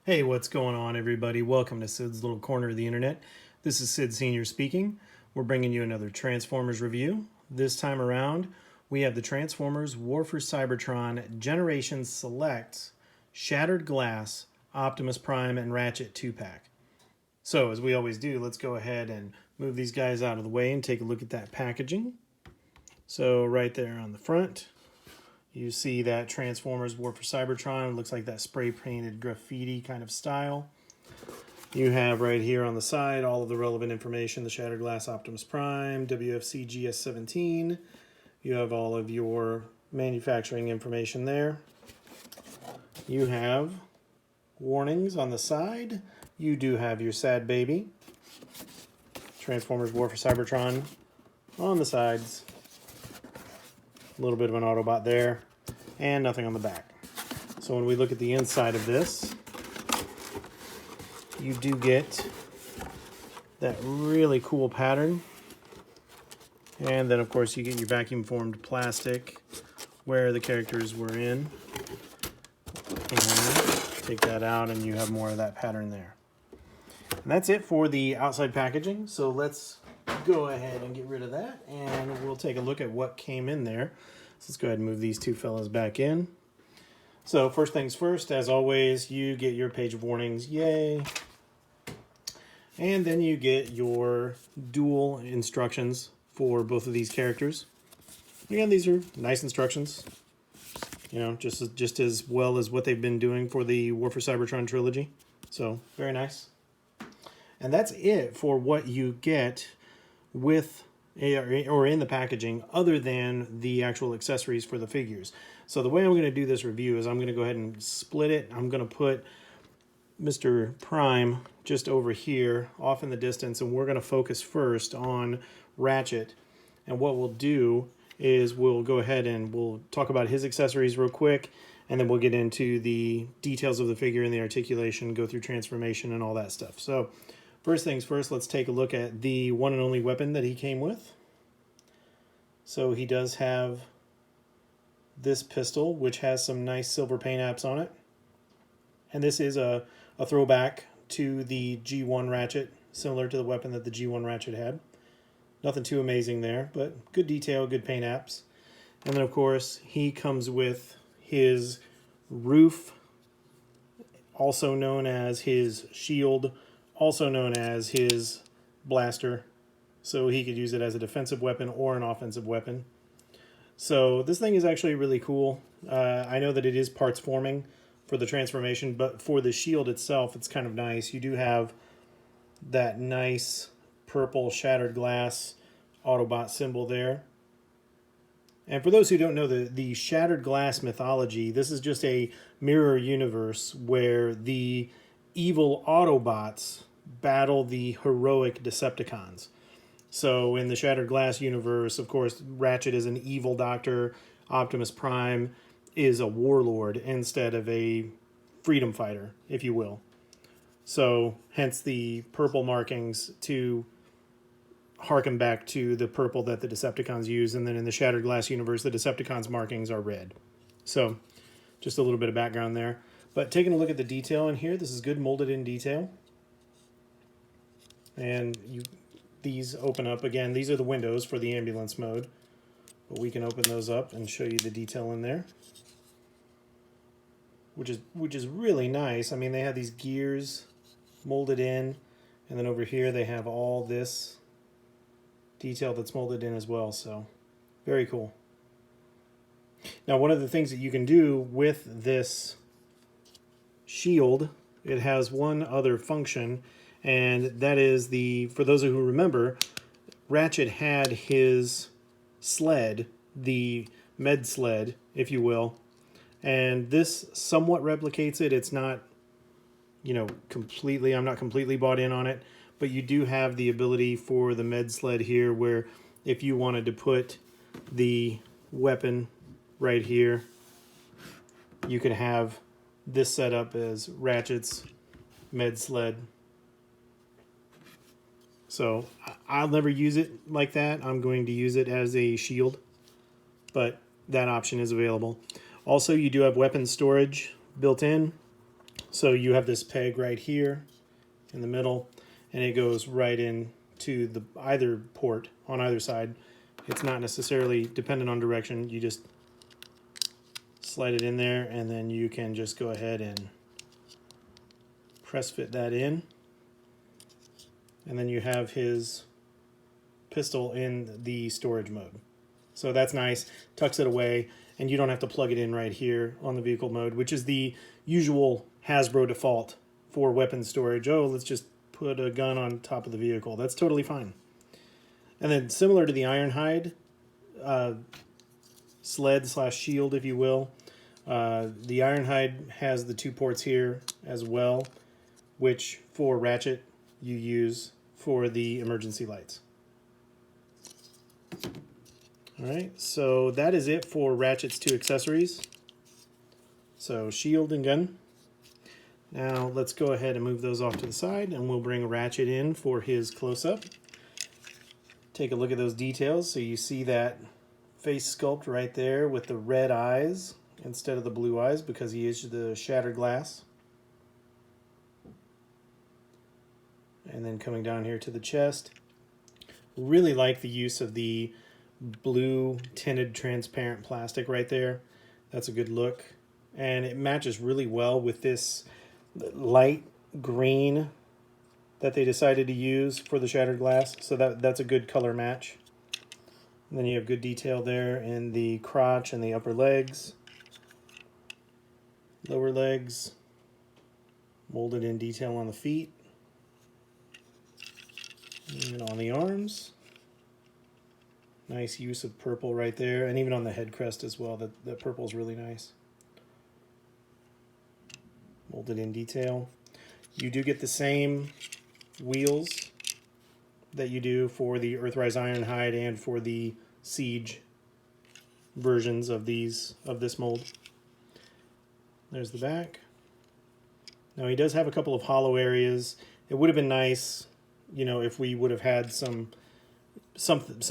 Hey, what's going on, everybody? Welcome to Sid's Little Corner of the Internet. This is Sid Sr. speaking. We're bringing you another Transformers review. This time around, we have the Transformers War for Cybertron Generations Selects Shattered Glass Optimus Prime and Ratchet 2-pack. So, as we always do, let's go ahead and move these guys out of the way and take a look at that packaging. So, right there on the front, you see that Transformers War for Cybertron. It looks like that spray-painted graffiti kind of style. You have right here on the side all of the relevant information. The Shattered Glass Optimus Prime, WFC-GS17. You have all of your manufacturing information there. You have warnings on the side. You do have your sad baby. Transformers War for Cybertron on the sides. A little bit of an Autobot there, and nothing on the back. So when we look at the inside of this, you do get that really cool pattern. And then, of course, you get your vacuum-formed plastic where the characters were in. And take that out, and you have more of that pattern there. And that's it for the outside packaging. So let's go ahead and get rid of that, and we'll take a look at what came in there. So let's go ahead and move these two fellas back in. So first things first, as always, you get your page of warnings, yay. And then you get your dual instructions for both of these characters. Again, these are nice instructions, you know, just as well as what they've been doing for the War for Cybertron trilogy. So very nice. And that's it for what you get with or in the packaging, other than the actual accessories for the figures. So the way I'm going to do this review is I'm going to go ahead and split it. I'm going to put Mr. Prime just over here off in the distance, and we're going to focus first on Ratchet. And what we'll do is we'll go ahead and we'll talk about his accessories real quick, and then we'll get into the details of the figure and the articulation, go through transformation and all that stuff. So first things first, let's take a look at the one and only weapon that he came with. So he does have this pistol, which has some nice silver paint apps on it. And this is a throwback to the G1 Ratchet, similar to the weapon that the G1 Ratchet had. Nothing too amazing there, but good detail, good paint apps. And then, of course, he comes with his roof, also known as his shield, also known as his blaster, so he could use it as a defensive weapon or an offensive weapon. So this thing is actually really cool. I know that it is parts forming for the transformation, but for the shield itself, it's kind of nice. You do have that nice purple shattered glass Autobot symbol there. And for those who don't know the shattered glass mythology, this is just a mirror universe where the evil Autobots battle the heroic Decepticons. So in the Shattered Glass universe, of course, Ratchet is an evil doctor. Optimus Prime is a warlord instead of a freedom fighter, if you will. So hence the purple markings to harken back to the purple that the Decepticons use. And then in the Shattered Glass universe, the Decepticons markings are red. So just a little bit of background there. But taking a look at the detail in here, this is good molded in detail. And these open up. Again, these are the windows for the ambulance mode. But we can open those up and show you the detail in there. Which is really nice. I mean, they have these gears molded in. And then over here they have all this detail that's molded in as well. So, very cool. Now, one of the things that you can do with this shield, it has one other function, and that is for those who remember, Ratchet had his sled, the med sled, if you will, and this somewhat replicates it. It's not, you know, completely, I'm not completely bought in on it, but you do have the ability for the med sled here where if you wanted to put the weapon right here, you could have this set up as Ratchet's med sled. So I'll never use it like that. I'm going to use it as a shield, but that option is available. Also, you do have weapon storage built in. So you have this peg right here in the middle, and it goes right into the either port on either side. It's not necessarily dependent on direction. You just slide it in there, and then you can just go ahead and press fit that in. And then you have his pistol in the storage mode. So that's nice, tucks it away, and you don't have to plug it in right here on the vehicle mode, which is the usual Hasbro default for weapon storage. Oh, let's just put a gun on top of the vehicle. That's totally fine. And then similar to the Ironhide sled slash shield, if you will, the Ironhide has the 2 ports here as well, which for Ratchet you use for the emergency lights. Alright, so that is it for Ratchet's 2 accessories. So shield and gun. Now let's go ahead and move those off to the side, and we'll bring Ratchet in for his close-up. Take a look at those details. So you see that face sculpt right there with the red eyes instead of the blue eyes because he is the shattered glass. And then coming down here to the chest. Really like the use of the blue tinted transparent plastic right there. That's a good look. And it matches really well with this light green that they decided to use for the shattered glass. So that's a good color match. And then you have good detail there in the crotch and the upper legs. Lower legs. Molded in detail on the feet. And on the arms. Nice use of purple right there. And even on the head crest as well. That purple is really nice. Molded in detail. You do get the same wheels that you do for the Earthrise Ironhide and for the Siege versions of this mold. There's the back. Now he does have a couple of hollow areas. It would have been nice, you know, if we would have had some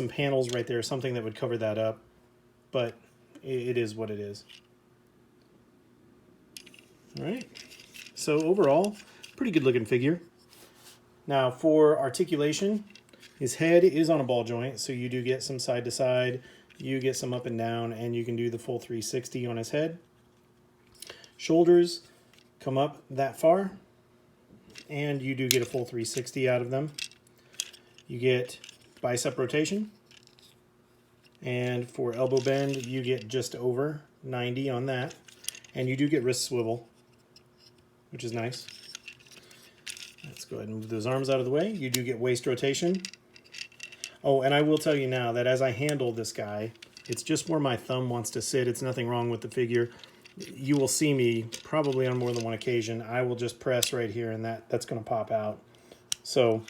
panels right there, something that would cover that up, but it is what it is. All right. So overall, pretty good looking figure. Now for articulation, his head is on a ball joint, so you do get some side to side, you get some up and down, and you can do the full 360 on his head. Shoulders come up that far, and you do get a full 360 out of them. You get bicep rotation, and for elbow bend, you get just over 90 on that, and you do get wrist swivel, which is nice. Let's go ahead and move those arms out of the way. You do get waist rotation. Oh, and I will tell you now that as I handle this guy, it's just where my thumb wants to sit. It's nothing wrong with the figure. You will see me probably on more than one occasion. I will just press right here, and that's going to pop out. So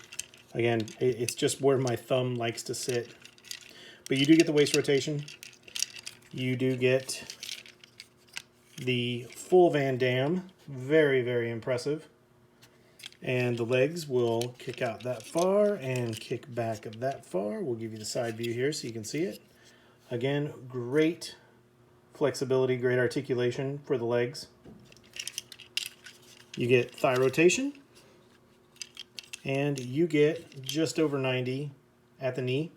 again, it's just where my thumb likes to sit. But you do get the waist rotation. You do get the full Van Damme. Very, very impressive. And the legs will kick out that far and kick back that far. We'll give you the side view here so you can see it. Again, great flexibility, great articulation for the legs. You get thigh rotation. And you get just over 90 at the knee.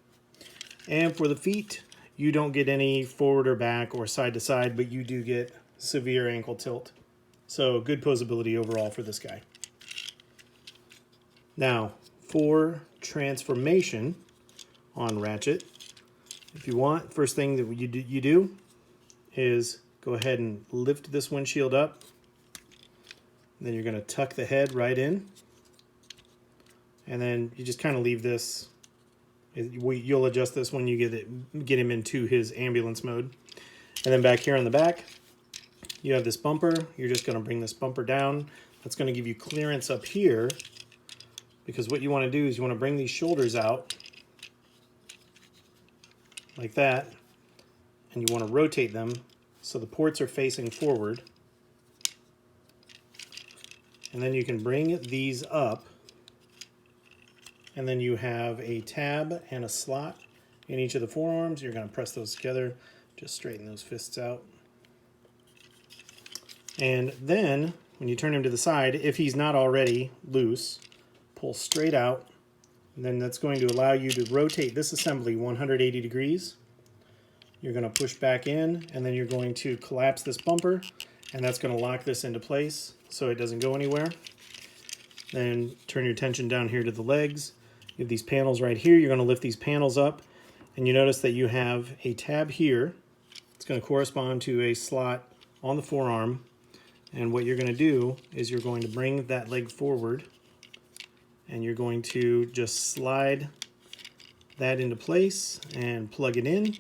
And for the feet, you don't get any forward or back or side to side, but you do get severe ankle tilt. So good posability overall for this guy. Now, for transformation on Ratchet, if you want, first thing that you do is go ahead and lift this windshield up. Then you're going to tuck the head right in. And then you just kind of leave this. You'll adjust this when you get him into his ambulance mode. And then back here on the back, you have this bumper. You're just going to bring this bumper down. That's going to give you clearance up here, because what you want to do is you want to bring these shoulders out like that, and you want to rotate them so the ports are facing forward. And then you can bring these up, and then you have a tab and a slot in each of the forearms. You're going to press those together, just straighten those fists out. And then when you turn him to the side, if he's not already loose, pull straight out, and then that's going to allow you to rotate this assembly 180 degrees. You're going to push back in, and then you're going to collapse this bumper, and that's going to lock this into place so it doesn't go anywhere. Then turn your attention down here to the legs. You have these panels right here. You're going to lift these panels up, and you notice that you have a tab here. It's going to correspond to a slot on the forearm, and what you're going to do is you're going to bring that leg forward, and you're going to just slide that into place and plug it in.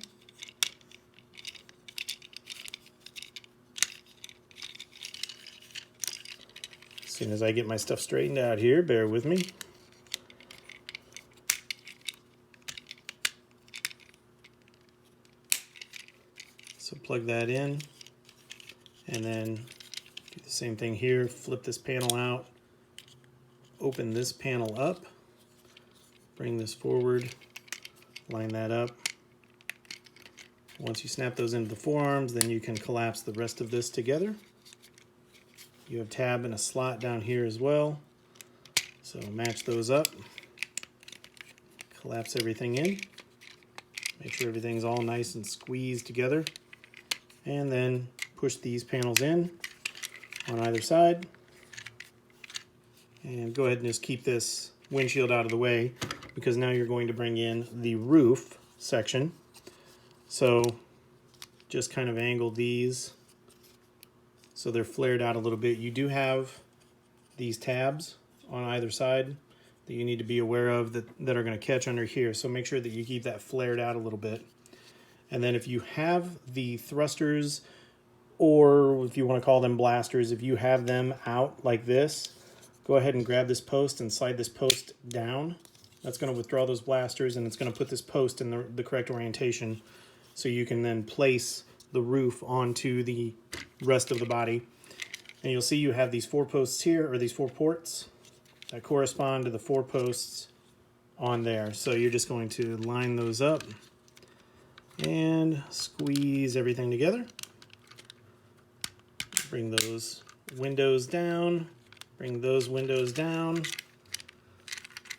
As soon as I get my stuff straightened out here, bear with me. So plug that in, and then do the same thing here. Flip this panel out, open this panel up, bring this forward, line that up. Once you snap those into the forearms, then you can collapse the rest of this together. You have a tab and a slot down here as well, so match those up, collapse everything in, make sure everything's all nice and squeezed together, and then push these panels in on either side, and go ahead and just keep this windshield out of the way, because now you're going to bring in the roof section. So just kind of angle these so they're flared out a little bit. You do have these tabs on either side that you need to be aware of that are going to catch under here. So make sure that you keep that flared out a little bit. And then if you have the thrusters, or if you want to call them blasters, if you have them out like this, go ahead and grab this post and slide this post down. That's going to withdraw those blasters, and it's going to put this post in the correct orientation, so you can then place the roof onto the rest of the body. And you'll see you have these 4 posts here, or these 4 ports that correspond to the 4 posts on there. So you're just going to line those up and squeeze everything together. Bring those windows down, bring those windows down.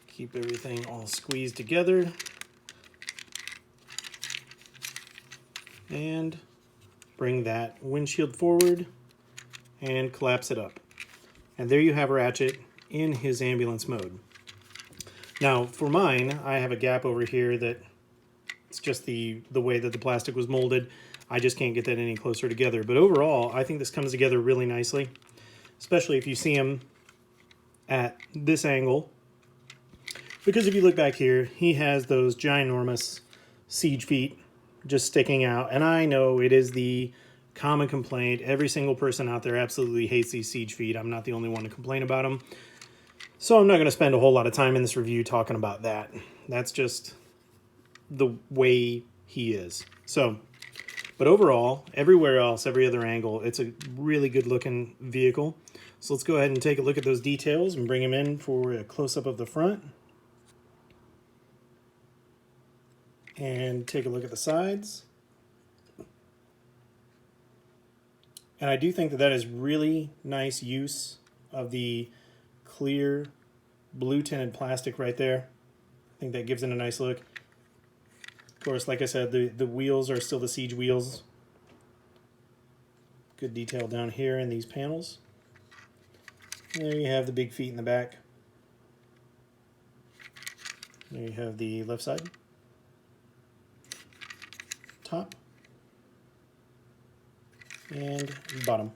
Keep everything all squeezed together. And bring that windshield forward and collapse it up. And there you have Ratchet in his ambulance mode. Now for mine, I have a gap over here that it's just the way that the plastic was molded. I just can't get that any closer together. But overall, I think this comes together really nicely, especially if you see him at this angle. Because if you look back here, he has those ginormous siege feet just sticking out. And I know it is the common complaint. Every single person out there absolutely hates these siege feet. I'm not the only one to complain about them. So I'm not going to spend a whole lot of time in this review talking about that. That's just the way he is. So, but overall, everywhere else, every other angle, it's a really good looking vehicle. So let's go ahead and take a look at those details and bring him in for a close-up of the front. And take a look at the sides. And I do think that that is really nice use of the clear blue tinted plastic right there. I think that gives it a nice look. Of course, like I said, the wheels are still the Siege wheels. Good detail down here in these panels. There you have the big feet in the back. There you have the left side. Top. And bottom.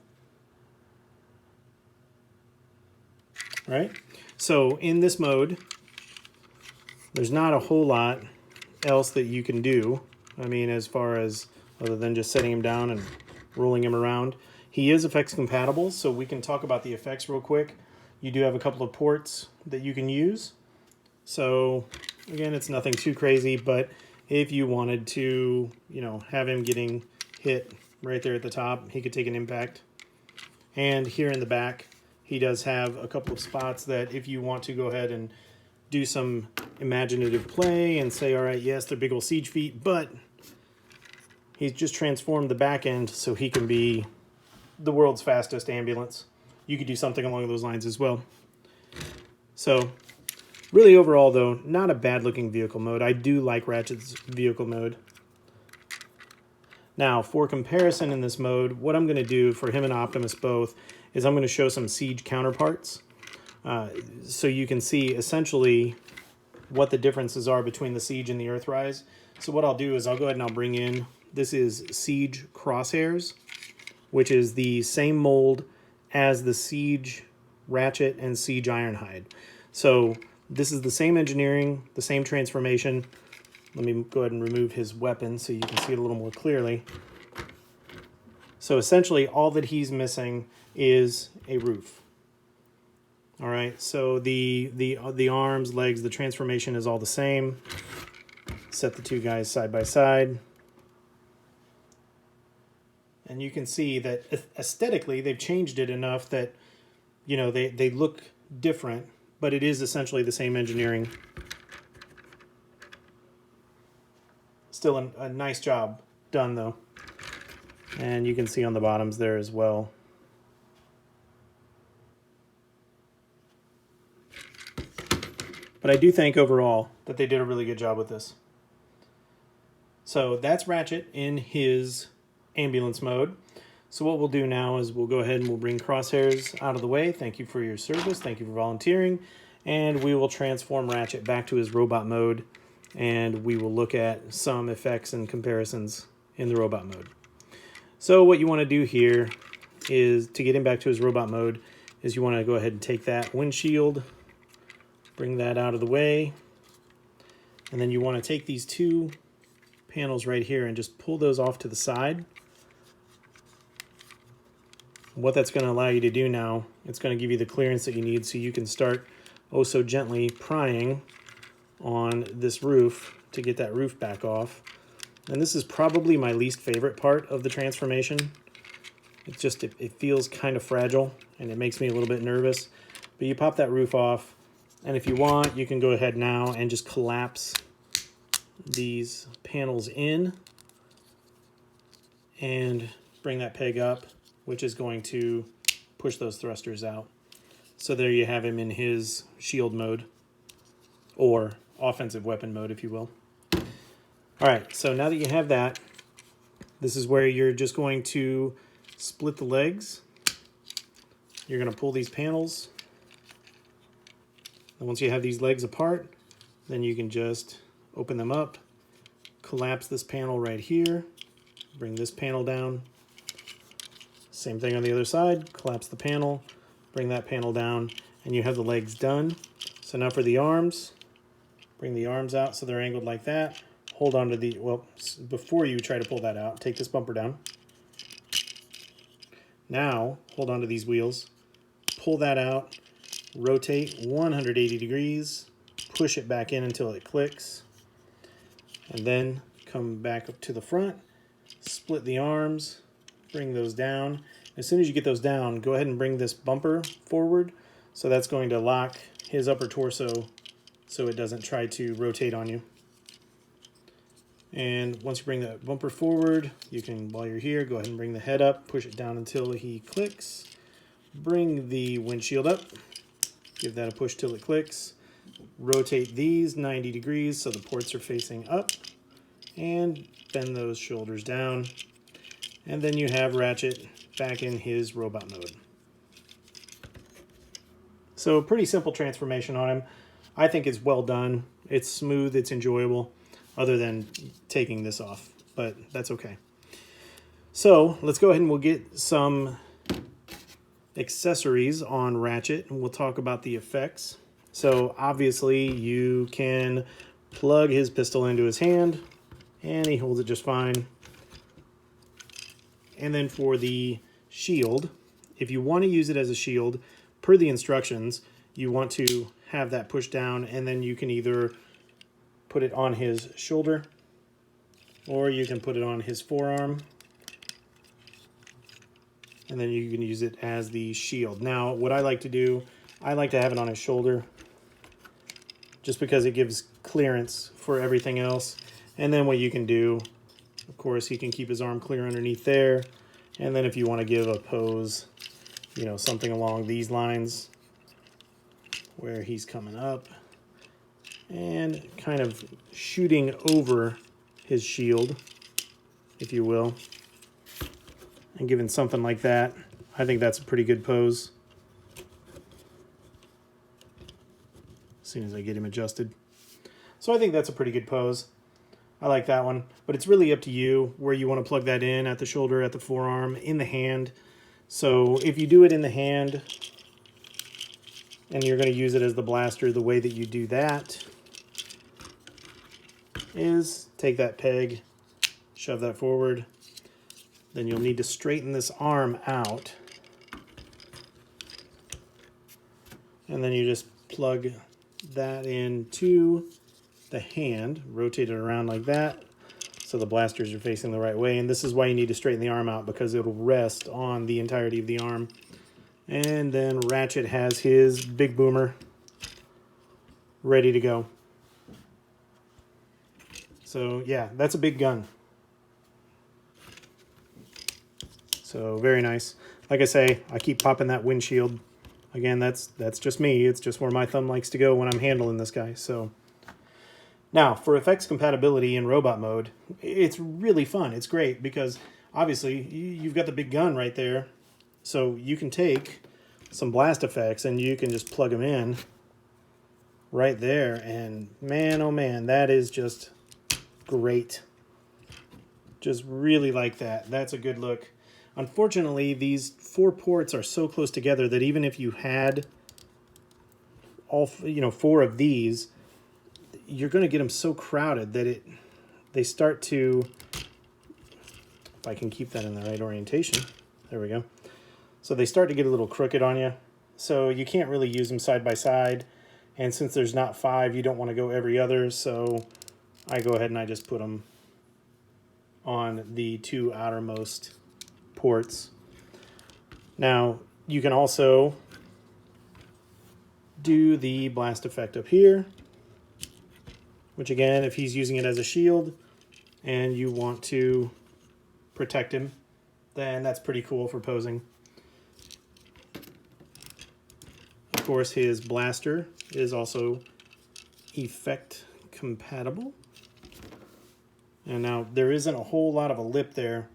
Right? So in this mode, there's not a whole lot else that you can do. I mean, as far as other than just setting him down and rolling him around. He is effects compatible, so we can talk about the effects real quick. You do have a couple of ports that you can use. So again, it's nothing too crazy, but if you wanted to, you know, have him getting hit right there at the top, he could take an impact. And here in the back, he does have a couple of spots that if you want to go ahead and do some imaginative play and say, all right, yes, they're big old siege feet, but he's just transformed the back end so he can be the world's fastest ambulance. you could do something along those lines as well. So really overall though, not a bad looking vehicle mode. I do like Ratchet's vehicle mode. Now for comparison in this mode, what I'm going to do for him and Optimus both is I'm going to show some Siege counterparts. So you can see essentially what the differences are between the Siege and the Earthrise. So what I'll do is I'll go ahead and I'll bring in, this is Siege Crosshairs, which is the same mold as the Siege Ratchet and Siege Ironhide. So this is the same engineering, the same transformation. Let me go ahead and remove his weapon so you can see it a little more clearly. So essentially all that he's missing is a roof. All right, so the arms, legs, the transformation is all the same. Set the two guys side by side. And you can see that aesthetically they've changed it enough that, you know, they look different, but it is essentially the same engineering. Still a nice job done though. And you can see on the bottoms there as well. But I do think overall that they did a really good job with this. So that's Ratchet in his ambulance mode. So what we'll do now is we'll go ahead and we'll bring Crosshairs out of the way. Thank you for your service. Thank you for volunteering. And we will transform Ratchet back to his robot mode. And we will look at some effects and comparisons in the robot mode. So what you want to do here is, to get him back to his robot mode, is you want to go ahead and take that windshield, bring that out of the way, and then you want to take these two panels right here and just pull those off to the side. What that's going to allow you to do now, it's going to give you the clearance that you need so you can start oh so gently prying on this roof to get that roof back off. And this is probably my least favorite part of the transformation. It's just, it feels kind of fragile and it makes me a little bit nervous. But you pop that roof off, and if you want, you can go ahead now and just collapse these panels in and bring that peg up, which is going to push those thrusters out. So there you have him in his shield mode, or offensive weapon mode, if you will. All right, so now that you have that, this is where you're just going to split the legs. You're going to pull these panels. And once you have these legs apart, then you can just open them up, collapse this panel right here, bring this panel down. Same thing on the other side, collapse the panel, bring that panel down, and you have the legs done. So now for the arms, bring the arms out so they're angled like that. Hold on to the, well, before you try to pull that out, take this bumper down. Now, hold on to these wheels, pull that out, rotate 180 degrees, push it back in until it clicks, and then come back up to the front, split the arms, bring those down. As soon as you get those down, go ahead and bring this bumper forward. So that's going to lock his upper torso so it doesn't try to rotate on you. And once you bring the bumper forward, you can, while you're here, go ahead and bring the head up, push it down until he clicks. Bring the windshield up, give that a push till it clicks. Rotate these 90 degrees so the ports are facing up, and bend those shoulders down. And then you have Ratchet back in his robot mode. So pretty simple transformation on him. I think it's well done. It's smooth, it's enjoyable, other than taking this off, but that's okay. So let's go ahead and we'll get some accessories on Ratchet, and we'll talk about the effects. So obviously you can plug his pistol into his hand, and he holds it just fine. And then for the shield, if you want to use it as a shield, per the instructions, you want to have that pushed down, and then you can either put it on his shoulder, or you can put it on his forearm, and then you can use it as the shield. Now, what I like to do, I like to have it on his shoulder, just because it gives clearance for everything else. And then what you can do, of course, he can keep his arm clear underneath there, and then if you want to give a pose, you know, something along these lines where he's coming up and kind of shooting over his shield, if you will, and giving something like that. I think that's a pretty good pose. As soon as I get him adjusted. So I think that's a pretty good pose. I like that one, but it's really up to you where you want to plug that in, at the shoulder, at the forearm, in the hand. So if you do it in the hand and you're going to use it as the blaster, the way that you do that is take that peg, shove that forward, then you'll need to straighten this arm out, and then you just plug that into the hand, rotate it around like that so the blasters are facing the right way. And this is why you need to straighten the arm out, because it'll rest on the entirety of the arm. And then Ratchet has his big boomer ready to go. So yeah, that's a big gun. So very nice. Like I say, I keep popping that windshield. Again, that's just me. It's just where my thumb likes to go when I'm handling this guy. So now for effects compatibility in robot mode, it's really fun. It's great because obviously you've got the big gun right there. So you can take some blast effects and you can just plug them in right there. And man, oh man, that is just great. Just really like that. That's a good look. Unfortunately, these 4 ports are so close together that even if you had all, 4 of these, you're going to get them so crowded that they start to, if I can keep that in the right orientation, there we go. So they start to get a little crooked on you. So you can't really use them side by side. And since there's not 5, you don't want to go every other. So I go ahead and I just put them on the 2 outermost ports. Now you can also do the blast effect up here, which again, if he's using it as a shield and you want to protect him, then that's pretty cool for posing. Of course, his blaster is also effect compatible. And now there isn't a whole lot of a lip there,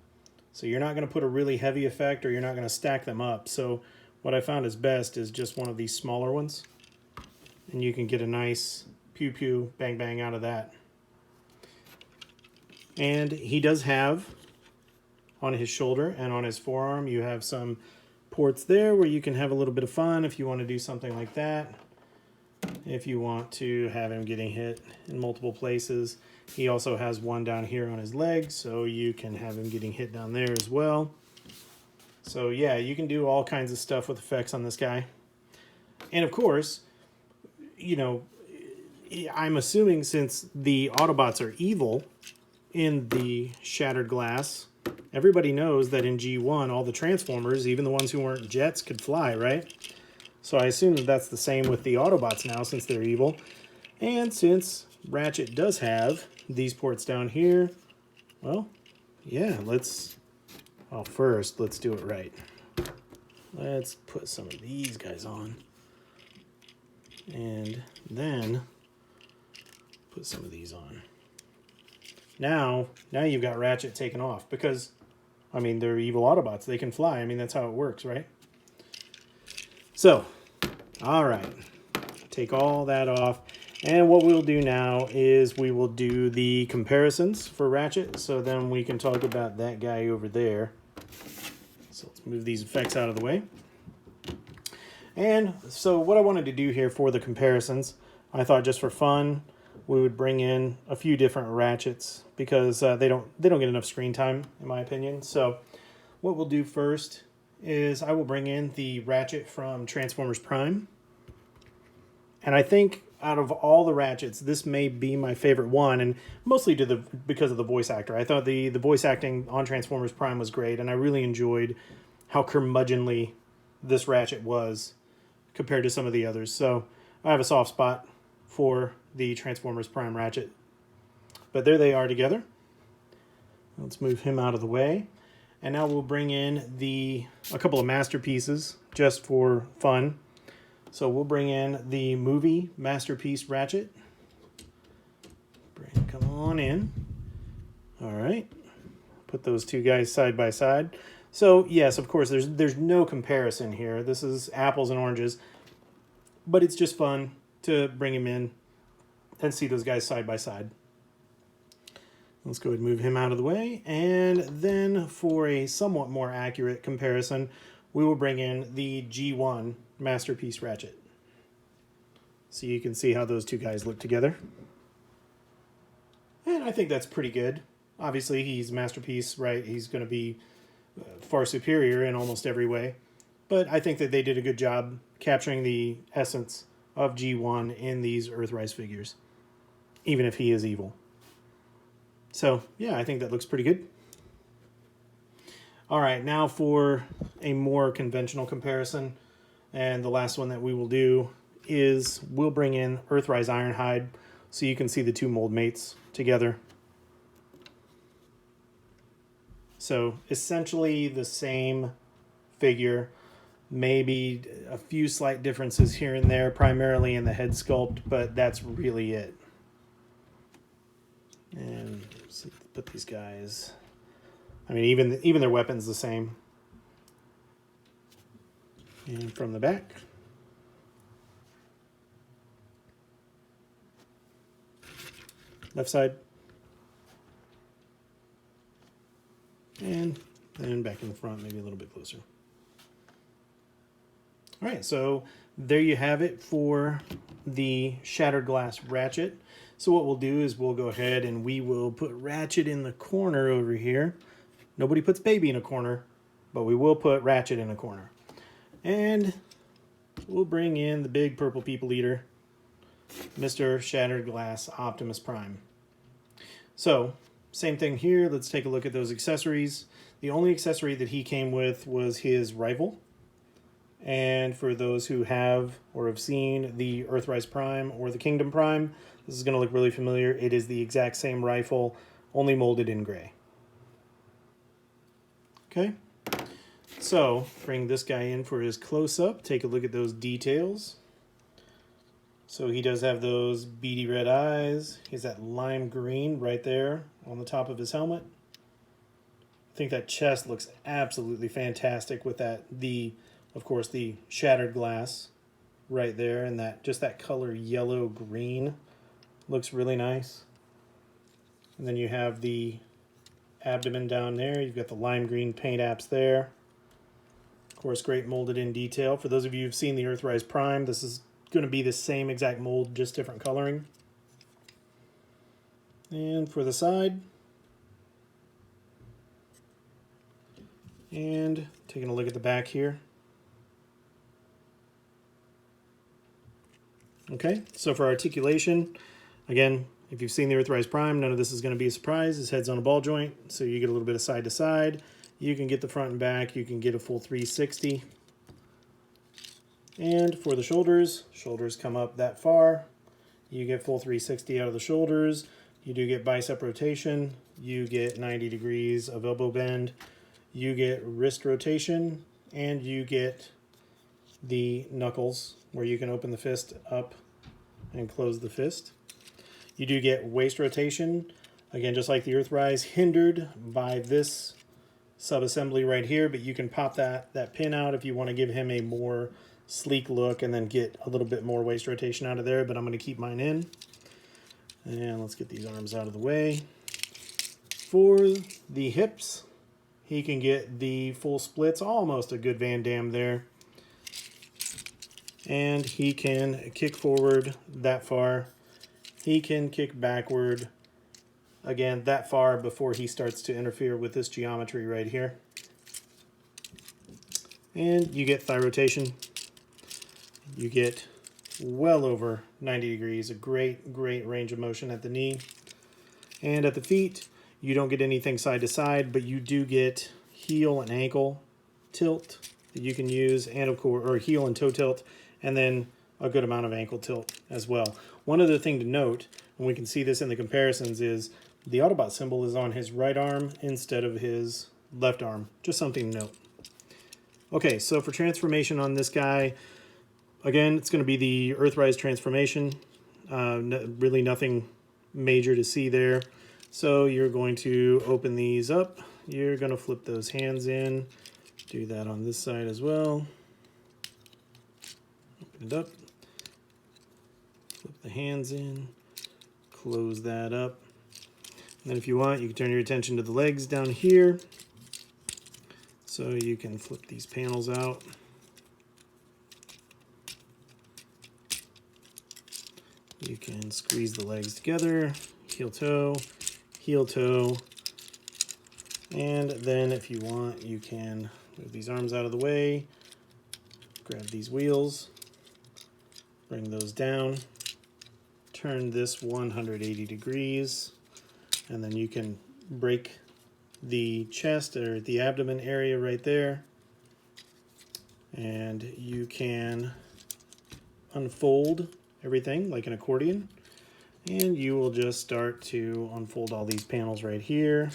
so you're not going to put a really heavy effect or you're not going to stack them up. So what I found is best is just one of these smaller ones, and you can get a nice pew pew bang bang out of that. And he does have on his shoulder and on his forearm, you have some ports there where you can have a little bit of fun if you want to do something like that. If you want to have him getting hit in multiple places. He also has one down here on his leg, so you can have him getting hit down there as well. So yeah, you can do all kinds of stuff with effects on this guy. And of course, I'm assuming since the Autobots are evil in the Shattered Glass, everybody knows that in G1, all the Transformers, even the ones who weren't jets, could fly, right? So I assume that that's the same with the Autobots now, since they're evil. And since Ratchet does have these ports down here, well, yeah, first, let's do it right. Let's put some of these guys on. And then put some of these on. Now you've got Ratchet taken off because, they're evil Autobots. They can fly. That's how it works, right? So, all right, take all that off. And what we'll do now is we will do the comparisons for Ratchet. So then we can talk about that guy over there. So let's move these effects out of the way. And so what I wanted to do here for the comparisons, I thought just for fun, we would bring in a few different Ratchets because they don't get enough screen time, in my opinion. So what we'll do first is I will bring in the Ratchet from Transformers Prime. And I think out of all the Ratchets, this may be my favorite one, and mostly because of the voice actor. I thought the voice acting on Transformers Prime was great, and I really enjoyed how curmudgeonly this Ratchet was compared to some of the others. So I have a soft spot for the Transformers Prime Ratchet. But there they are together. Let's move him out of the way. And now we'll bring in a couple of masterpieces just for fun. So we'll bring in the movie Masterpiece Ratchet. Come on in. All right. Put those two guys side by side. So yes, of course, there's no comparison here. This is apples and oranges, but it's just fun to bring him in and see those guys side by side. Let's go ahead and move him out of the way. And then for a somewhat more accurate comparison, we will bring in the G1 Masterpiece Ratchet. So you can see how those two guys look together. And I think that's pretty good. Obviously, he's Masterpiece, right? He's going to be far superior in almost every way. But I think that they did a good job capturing the essence of G1 in these Earthrise figures, even if he is evil. So, yeah, I think that looks pretty good. All right, now for a more conventional comparison. And the last one that we will do is we'll bring in Earthrise Ironhide so you can see the two mold mates together. So, essentially the same figure. Maybe a few slight differences here and there, primarily in the head sculpt, but that's really it. And let's put these guys. I mean, even their weapon's the same. And from the back. Left side. And then back in the front, maybe a little bit closer. All right, so there you have it for the Shattered Glass Ratchet. So what we'll do is we'll go ahead and we will put Ratchet in the corner over here. Nobody puts Baby in a corner, but we will put Ratchet in a corner. And we'll bring in the big purple people eater, Mr. Shattered Glass Optimus Prime. So, same thing here. Let's take a look at those accessories. The only accessory that he came with was his rifle. And for those who have or have seen the Earthrise Prime or the Kingdom Prime, this is going to look really familiar. It is the exact same rifle, only molded in gray. Okay, so bring this guy in for his close-up. Take a look at those details. So he does have those beady red eyes. He has that lime green right there on the top of his helmet. I think that chest looks absolutely fantastic with that, of course, the shattered glass right there, and just that color yellow green looks really nice. And then you have the abdomen down there. You've got the lime green paint apps there. Of course, great molded in detail. For those of you who've seen the Earthrise Prime, this is going to be the same exact mold, just different coloring. And for the side, and taking a look at the back here. Okay, so for articulation, again, if you've seen the Earthrise Prime, none of this is going to be a surprise. His head's on a ball joint, so you get a little bit of side to side. You can get the front and back. You can get a full 360. And for the shoulders come up that far. You get full 360 out of the shoulders. You do get bicep rotation. You get 90 degrees of elbow bend. You get wrist rotation. And you get the knuckles, where you can open the fist up and close the fist. You do get waist rotation. Again, just like the Earthrise, hindered by this sub-assembly right here, but you can pop that pin out if you want to give him a more sleek look and then get a little bit more waist rotation out of there, but I'm going to keep mine in. And let's get these arms out of the way. For the hips, he can get the full splits, almost a good Van Damme there. And he can kick forward that far. He can kick backward, again, that far before he starts to interfere with this geometry right here. And you get thigh rotation. You get well over 90 degrees, a great range of motion at the knee. And at the feet, you don't get anything side to side, but you do get heel and ankle tilt that you can use, and of course, or heel and toe tilt, and then a good amount of ankle tilt as well. One other thing to note, and we can see this in the comparisons, is the Autobot symbol is on his right arm instead of his left arm. Just something to note. Okay, so for transformation on this guy, again, it's going to be the Earthrise transformation. Really nothing major to see there. So you're going to open these up. You're going to flip those hands in. Do that on this side as well. Open it up. Flip the hands in. Close that up. And then if you want, you can turn your attention to the legs down here. So you can flip these panels out. You can squeeze the legs together, heel toe, and then if you want, you can move these arms out of the way, grab these wheels, bring those down, turn this 180 degrees, and then you can break the chest or the abdomen area right there, and you can unfold everything like an accordion, and you will just start to unfold all these panels right here,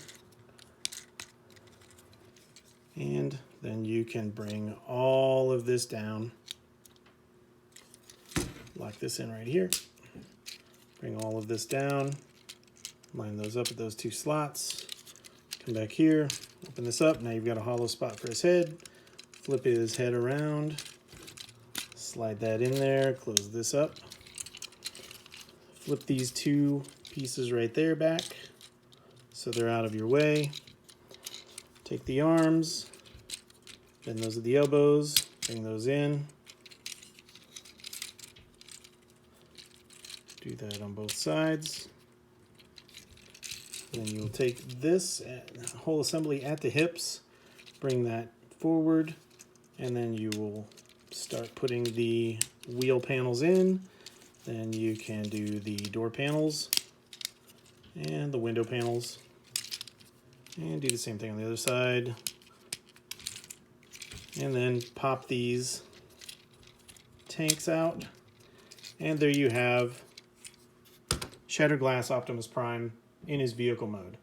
and then you can bring all of this down, lock this in right here, bring all of this down, line those up at those two slots, come back here, open this up. Now you've got a hollow spot for his head, flip his head around, slide that in there, close this up, flip these two pieces right there back so they're out of your way. Take the arms, bend those at the elbows, bring those in. Do that on both sides. Then you'll take this whole assembly at the hips, bring that forward, and then you will start putting the wheel panels in. Then you can do the door panels and the window panels, and do the same thing on the other side. And then pop these tanks out, and there you have Shattered Glass Optimus Prime in his vehicle mode.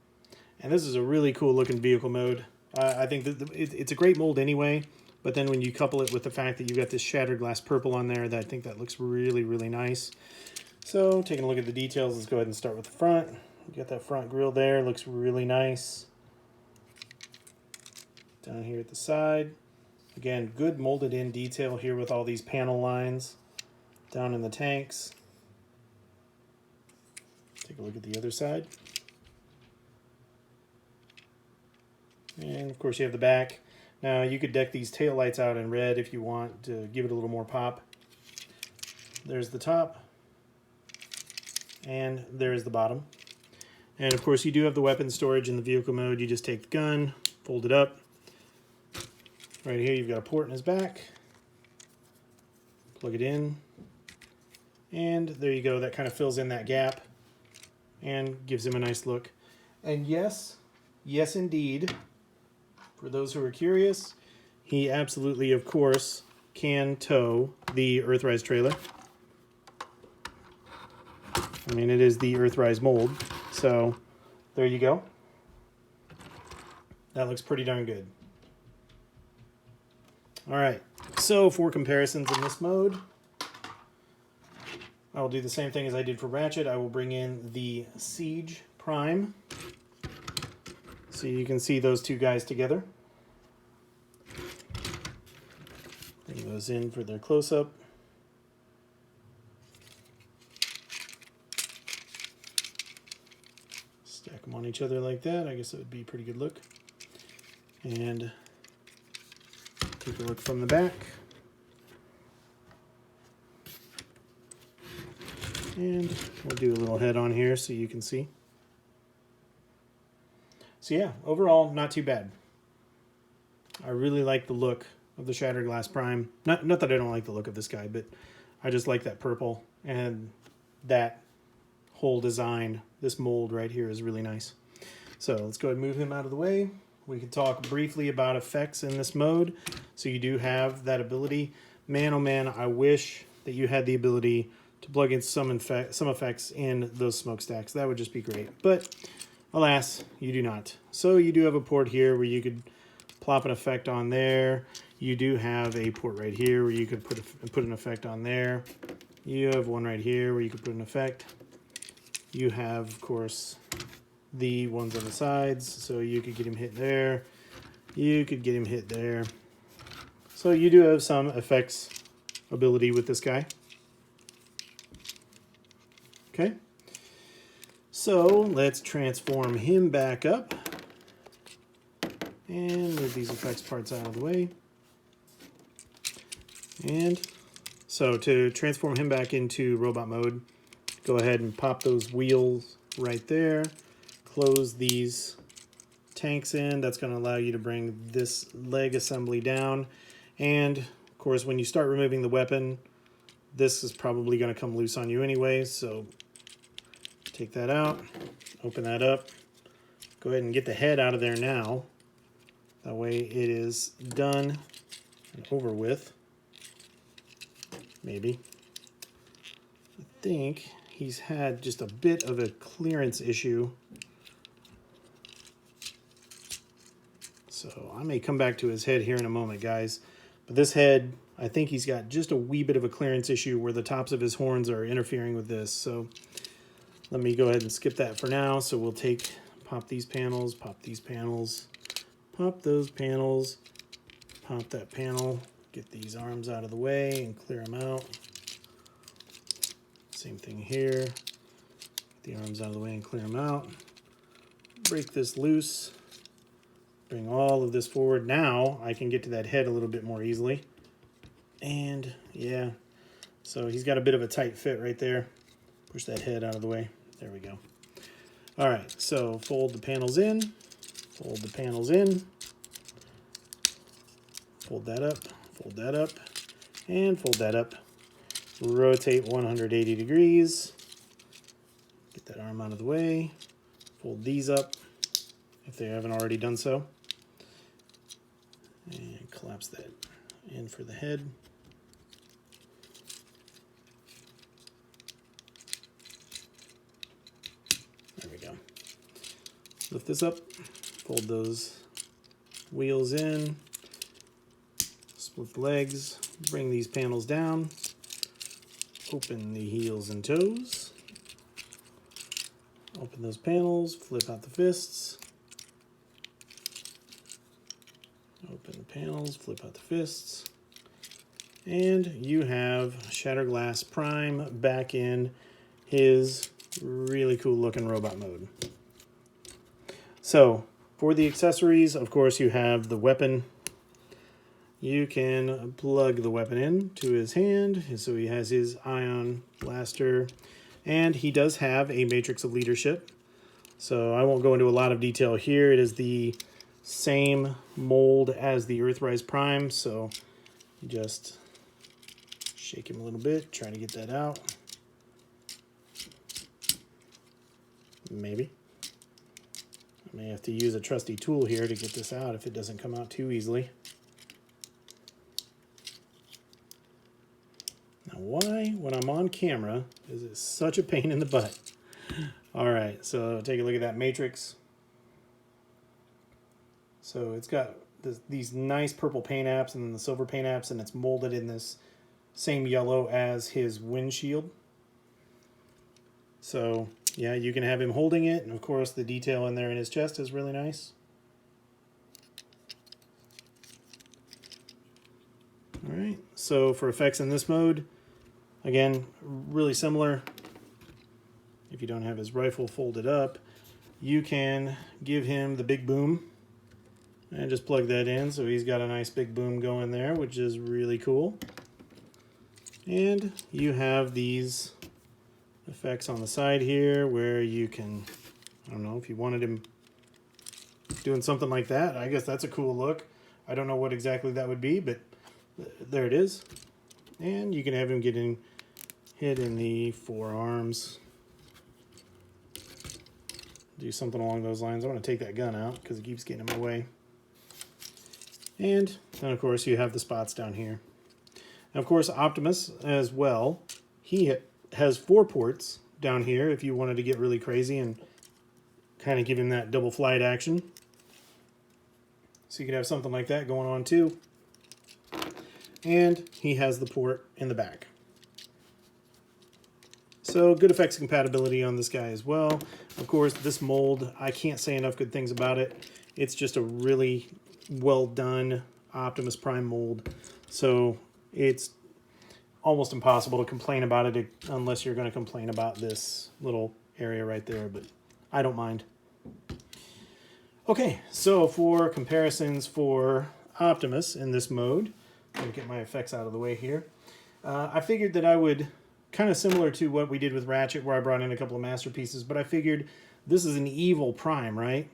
And this is a really cool looking vehicle mode. I think that it's a great mold anyway, but then when you couple it with the fact that you got this shattered glass purple on there, I think that looks really, really nice. So taking a look at the details, let's go ahead and start with the front. You got that front grille there, looks really nice. Down here at the side, again, good molded in detail here with all these panel lines. Down in the tanks. Take a look at the other side. And of course you have the back. Now you could deck these tail lights out in red if you want to give it a little more pop. There's the top. And there's the bottom. And of course you do have the weapon storage in the vehicle mode. You just take the gun, fold it up. Right here you've got a port in his back. Plug it in. And there you go. That kind of fills in that gap and gives him a nice look. And yes indeed, for those who are curious, he absolutely, of course, can tow the Earthrise trailer. I mean, it is the Earthrise mold, so there you go. That looks pretty darn good. All right, so for comparisons in this mode, I will do the same thing as I did for Ratchet. I will bring in the Siege Prime, so you can see those two guys together. Bring those in for their close-up. Stack them on each other like that. I guess it would be a pretty good look. And take a look from the back. And we'll do a little head on here so you can see. So yeah, overall, not too bad. I really like the look of the Shattered Glass Prime. Not that I don't like the look of this guy, but I just like that purple, and that whole design, this mold right here is really nice. So let's go ahead and move him out of the way. We can talk briefly about effects in this mode. So you do have that ability. Man, oh man, I wish that you had the ability to plug in some effects in those smokestacks. That would just be great. But alas, you do not. So you do have a port here where you could plop an effect on there. you do have a port right here where you could put an effect on there. You have one right here where you could put an effect. You have, of course, the ones on the sides, so you could get him hit there. You could get him hit there. So you do have some effects ability with this guy. Okay. So let's transform him back up. And move these effects parts out of the way. And so to transform him back into robot mode, go ahead and pop those wheels right there. Close these tanks in. That's going to allow you to bring this leg assembly down. And of course, when you start removing the weapon, this is probably going to come loose on you anyway. So take that out, open that up. Go ahead and get the head out of there now. That way it is done and over with. Maybe. I think he's had just a bit of a clearance issue. So I may come back to his head here in a moment, guys. But this head, I think he's got just a wee bit of a clearance issue where the tops of his horns are interfering with this. So let me go ahead and skip that for now. So we'll pop these panels, pop these panels, pop those panels, pop that panel, get these arms out of the way and clear them out. Same thing here. Get the arms out of the way and clear them out. Break this loose. Bring all of this forward. Now I can get to that head a little bit more easily. And yeah, so he's got a bit of a tight fit right there. Push that head out of the way. There we go. All right, so fold the panels in. Fold the panels in. Fold that up. Fold that up. And fold that up. Rotate 180 degrees. Get that arm out of the way. Fold these up if they haven't already done so. And collapse that in for the head. There we go. Lift this up. Fold those wheels in. Split the legs. Bring these panels down. Open the heels and toes. Open those panels. Flip out the fists. Open the panels, flip out the fists, and you have Shatterglass Prime back in his really cool looking robot mode. So for the accessories, of course, you have the weapon. You can plug the weapon in to his hand, so he has his ion blaster, and he does have a Matrix of Leadership. So I won't go into a lot of detail here. It is the same mold as the Earthrise Prime, so you just shake him a little bit, try to get that out. Maybe. I may have to use a trusty tool here to get this out if it doesn't come out too easily. Now why, when I'm on camera, is it such a pain in the butt? All right, so take a look at that Matrix. So it's got these nice purple paint apps and then the silver paint apps, and it's molded in this same yellow as his windshield. So yeah, you can have him holding it, and of course the detail in there in his chest is really nice. All right, so for effects in this mode, again, really similar. If you don't have his rifle folded up, you can give him the big boom. And just plug that in, so he's got a nice big boom going there, which is really cool. And you have these effects on the side here where you can, I don't know, if you wanted him doing something like that, I guess that's a cool look. I don't know what exactly that would be, but there it is. And you can have him getting hit in the forearms. Do something along those lines. I want to take that gun out because it keeps getting in my way. And then, of course, you have the spots down here. And of course, Optimus as well. He has 4 ports down here if you wanted to get really crazy and kind of give him that double flight action. So you could have something like that going on too. and he has the port in the back. So good effects compatibility on this guy as well. Of course, this mold, I can't say enough good things about it. It's just a really well done Optimus Prime mold. So it's almost impossible to complain about it unless you're going to complain about this little area right there, but I don't mind. Okay, so for comparisons for Optimus in this mode, let me get my effects out of the way here. I figured that I would, kind of similar to what we did with Ratchet, where I brought in a couple of masterpieces, but I figured this is an evil Prime, right?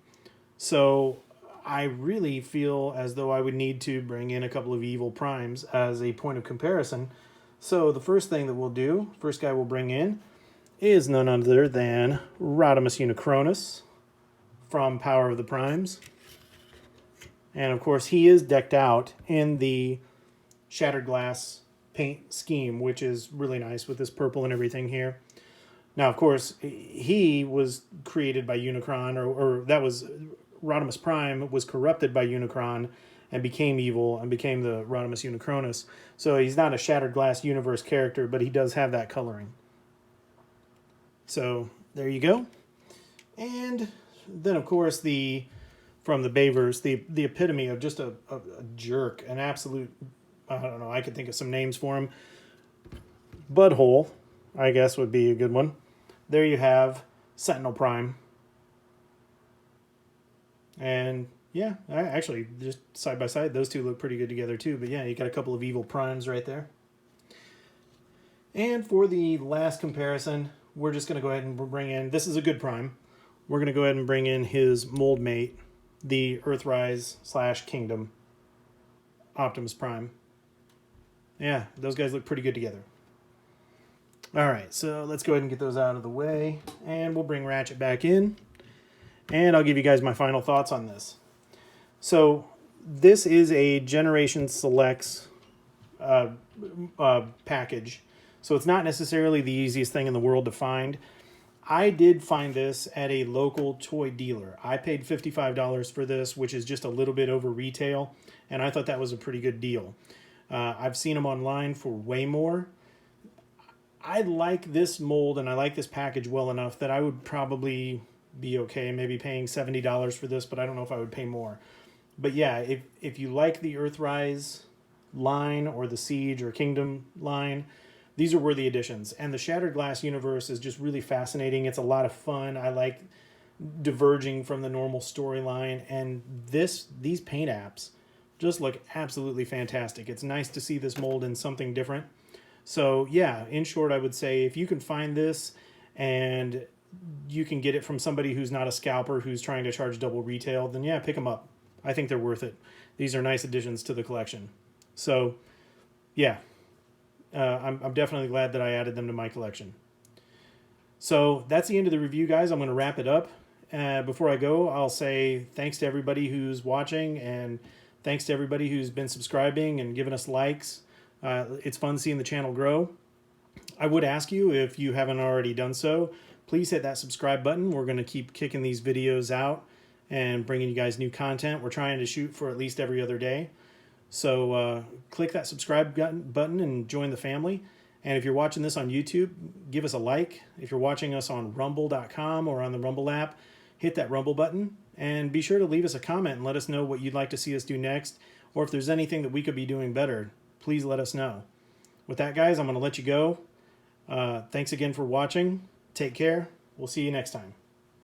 So I really feel as though I would need to bring in a couple of evil Primes as a point of comparison. So the first thing that we'll do, first guy we'll bring in, is none other than Rodimus Unicronus from Power of the Primes. And of course he is decked out in the Shattered Glass paint scheme, which is really nice with this purple and everything here. Now, of course, he was created by Unicron, or that was Rodimus Prime was corrupted by Unicron and became evil and became the Rodimus Unicronus. So he's not a Shattered Glass universe character, but he does have that coloring. So there you go. And then, of course, from the Bayverse, the epitome of just a jerk, an absolute, I don't know, I could think of some names for him. Butthole, I guess, would be a good one. There you have Sentinel Prime. And yeah, actually, just side by side, those two look pretty good together too. But yeah, you got a couple of evil Primes right there. And for the last comparison, we're just going to go ahead and bring in, this is a good Prime. We're going to go ahead and bring in his mold mate, the Earthrise / Kingdom Optimus Prime. Yeah, those guys look pretty good together. All right, so let's go ahead and get those out of the way, and we'll bring Ratchet back in, and I'll give you guys my final thoughts on this. So this is a Generations Selects package, so it's not necessarily the easiest thing in the world to find. I did find this at a local toy dealer. I paid $55 for this, which is just a little bit over retail, and I thought that was a pretty good deal. I've seen them online for way more. I like this mold and I like this package well enough that I would probably be okay maybe paying $70 for this, but I don't know if I would pay more. But yeah, if you like the Earthrise line or the Siege or Kingdom line, these are worthy additions. And the Shattered Glass universe is just really fascinating. It's a lot of fun. I like diverging from the normal storyline. And these paint apps just look absolutely fantastic. It's nice to see this mold in something different. So yeah, in short, I would say if you can find this and you can get it from somebody who's not a scalper who's trying to charge double retail, then yeah, pick them up. I think they're worth it. These are nice additions to the collection. So yeah. I'm definitely glad that I added them to my collection. So that's the end of the review, guys. I'm going to wrap it up. Before I go, I'll say thanks to everybody who's watching, and thanks to everybody who's been subscribing and giving us likes. It's fun seeing the channel grow. I would ask you, if you haven't already done so, please hit that subscribe button. We're going to keep kicking these videos out and bringing you guys new content. We're trying to shoot for at least every other day. So click that subscribe button and join the family. And if you're watching this on YouTube, give us a like. If you're watching us on rumble.com or on the Rumble app, hit that Rumble button. And be sure to leave us a comment and let us know what you'd like to see us do next. Or if there's anything that we could be doing better, please let us know. With that, guys, I'm going to let you go. Thanks again for watching. Take care. We'll see you next time.